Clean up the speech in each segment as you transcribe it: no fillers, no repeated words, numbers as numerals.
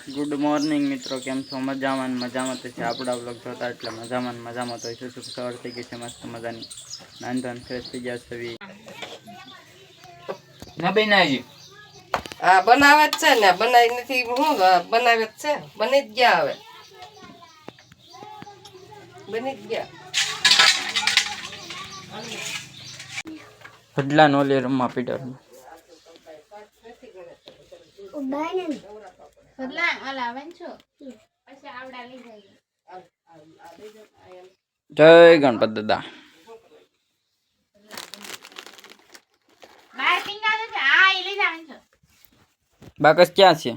Good morning मित्रों, केम छो? मजामां मजामां तो छे। आपड़ा ब्लॉग जोता एटले मजामां मजामां तो छे। शुभ सवार थई गई छे मस्त मजानी। नान धन फ्रेश थई गया छे। ना बनाई आ बनावे ज छे ने बनाई नथी હું બનાવે જ છે બની જ ગયા હવે બની જ ગયા હડલા નો લે રમવા પીડર ઉડાઈને હડલા આલા વંચો પછી આવડા લઈ જાય जय गणपत दादा। બાર પિંગા તો છે આ એ લઈ જાવ છો बाकस क्या छे?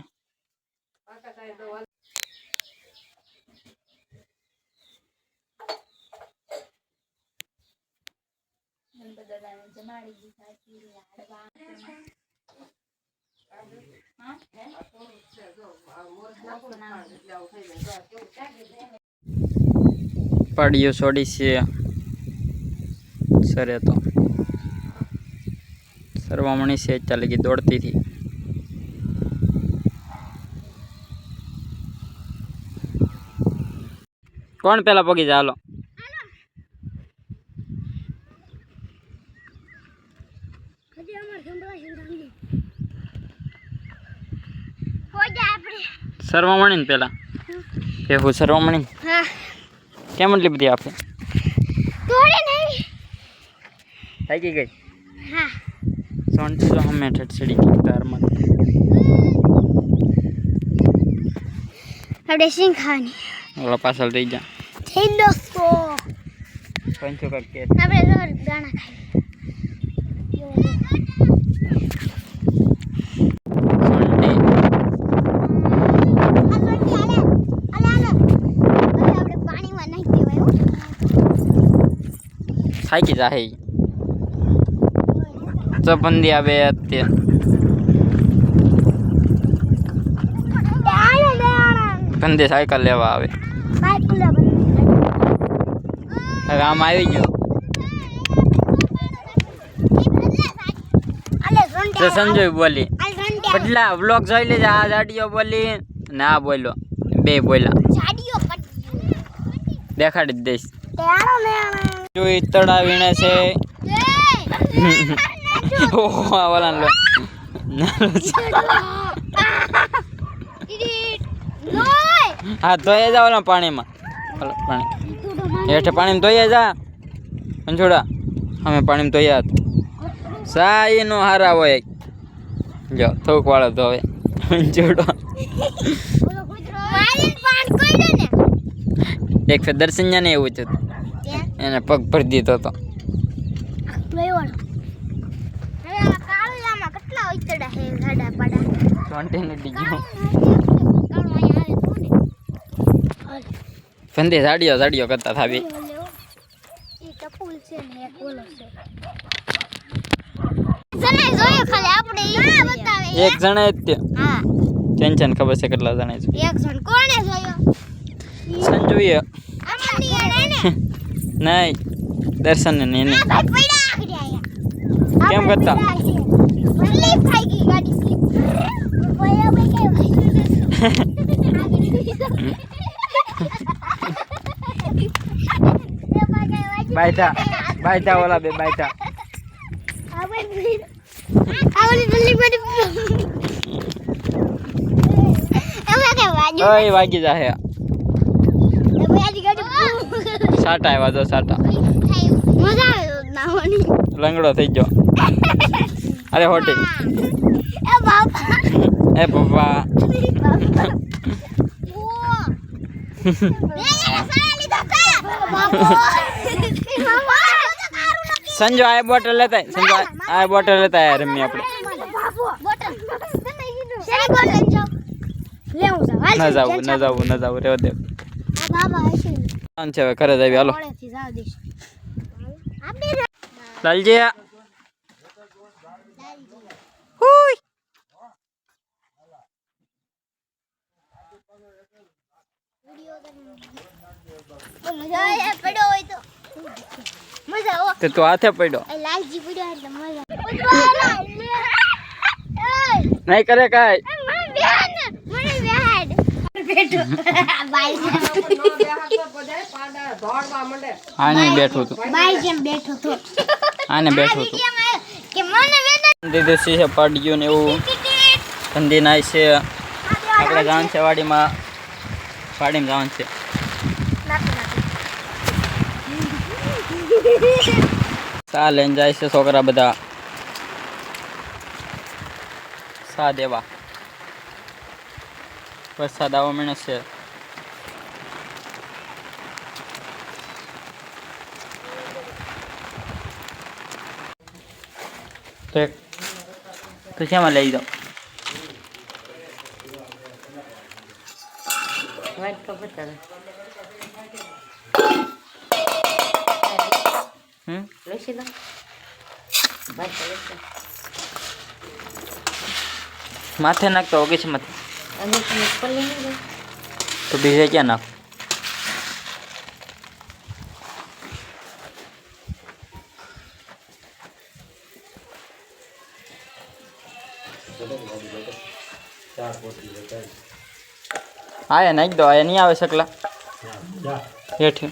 ગણપત દાદાને જમાડી દીધા છે લાડવા पाड़ियो छोड़ी से सरे तो सरवामणी से चलेगी दौड़ती थी। कौन पहला पगी जालो? सरवामणी ने पहला केहू सरवामणी हां क्या मतलब बधी आपे तोड़े नहीं थाकी गई हां सोन तो हमें ठटसड़ी की कार मत अब सिंह खानी ओला पासल रही जा થઈ દોસ્તો पंचो का के આપણે રોજ ગાણા ખાઈ थाकी जाहे तो बंदी आवे ते बंदी साइकिल लेवा आवे હવે આમ આવી ગયો તો સંજય બોલી બદલા વ્લોગ જોઈ લેજે આ જાડીઓ બોલી ના બોલો બે બોલા દેખાડી જ દઈશ જોઈ તડા વીણે છે ઓહો વાલા લો હા ધોઈ જા ઓલા પાણીમાં પાણી हेठ पानी धोया जा पंचोड़ा हमें पानी धोया साई नो हारा हो जो थोक वाला धोवे पंचोड़ा एक फिर दर्शन ने एवं थे एने पग भर दीधो तो फंदे साड़ियों साड़ियों करता था भी एक जण टेंशन खबर से કેટલા જણા છે એક જણ કોણે જોયો સંજુએ નહીં દર્શન ને નહીં ભાઈ પડ્યા આયા કેમ કરતા સ્લીપ થઈ ગઈ ગાડી સ્લીપ પડ્યા બે કે बैठा बैठा वाला बे बैठा ओए वागी जा है साटा आया जो साटा लंगड़ो થઈ ગયો अरे होटे ए बाबा संजो आए बोतल लेता है संजो आए बोतल लेता है रमी अपने न जाऊ रे दे कौन छे करे जावी हालो चल जे हुई तो तू हाथे पड़ो लालजी पड़ो એટલે મજા नहीं करे काय મને બેન મને બેન બેઠો બાઈ જેમ આને બેઠું હતું બાઈ જેમ બેઠો તો આને બેઠું હતું કે મને વેદન દીદી છે પડ્યું ને એવું ઠંડી નાય છે આપણે જવાનું છે વાડીમાં જવાનું છે સા લઈને જાય છે છોકરા બધા સા દેવા વરસાદ આવવા માંડ્યો છે તો શેમાં લઈ જાઓ માથે નાખતો ઓગે છે માથે તો બીજે ક્યાં નાખ આયા નાખી દો આયા નહીં આવે શકલા હેઠ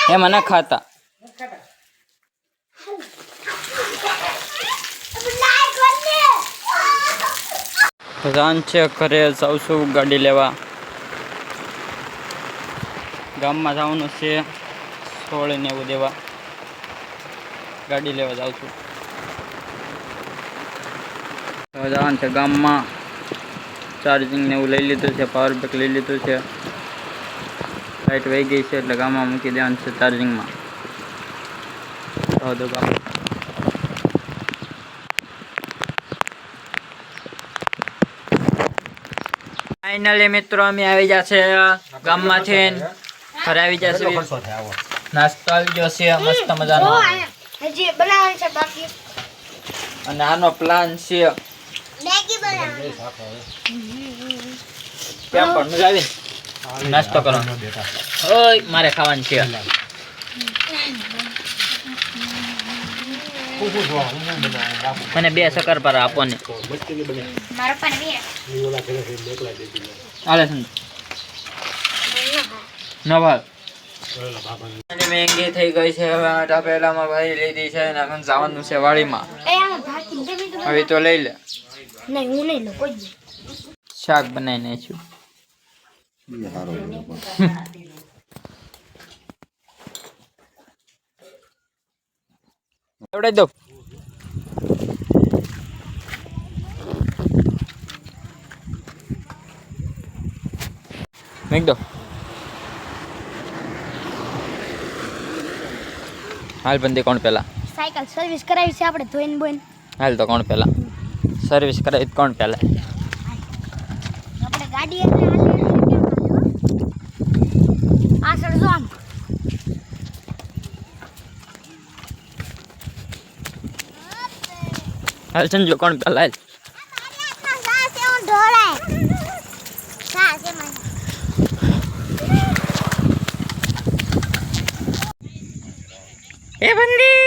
એમાં ના ખાતા જાન છે ઘરે જાઉં છું ગાડી લેવા ગામમાં જવાનું છે છોડીને એવું દેવા ગાડી લેવા જાઉં છું જવાનું છે ગામમાં ચાર્જિંગ ને એવું લઈ લીધું છે પાવર બેક લઈ લીધું છે લાઈટ વહી ગઈ છે એટલે ગામમાં મૂકી દેવાનું છે ચાર્જિંગમાં દો ગામ ફાઇનલી મિત્રો અમે આવી ગયા છે ગામમાંથી ઘરે આવી ગયા છે નાસ્તો આવી ગયો છે મસ્ત મજાનો હજી બનાવવાનું છે બાકી અને આનો પ્લાન છે મેગી બનાવવાની કેમ પણ મજા આવી નાસ્તો કરો ઓય મારે ખાવાનું છે મને 2 શક્કરપારા આપો ને મારો પણ બે હાલે છે નવા મેંગી થઈ ગઈ છે હવે આટા પહેલામાં ભાઈ લીધી છે અને અમે જવાનું છે વાડીમાં એ આમાં ભાગી દે મી હવે તો લઈ લે નહીં હું નહીં લો કોઈ શાક બનાવી નાખ્યું એવડે દો મેક દો હાલ બંદી કોણ પહેલા સાયકલ સર્વિસ કરાવી છે આપણે ધોઈને બોઈને હાલ તો કોણ પહેલા સર્વિસ કરાવી તો કોણ પહેલા આપણે ગાડી એટલે આ સર જો આમ હાલ સંજો કોણ પહેલા હાલ એ બંદી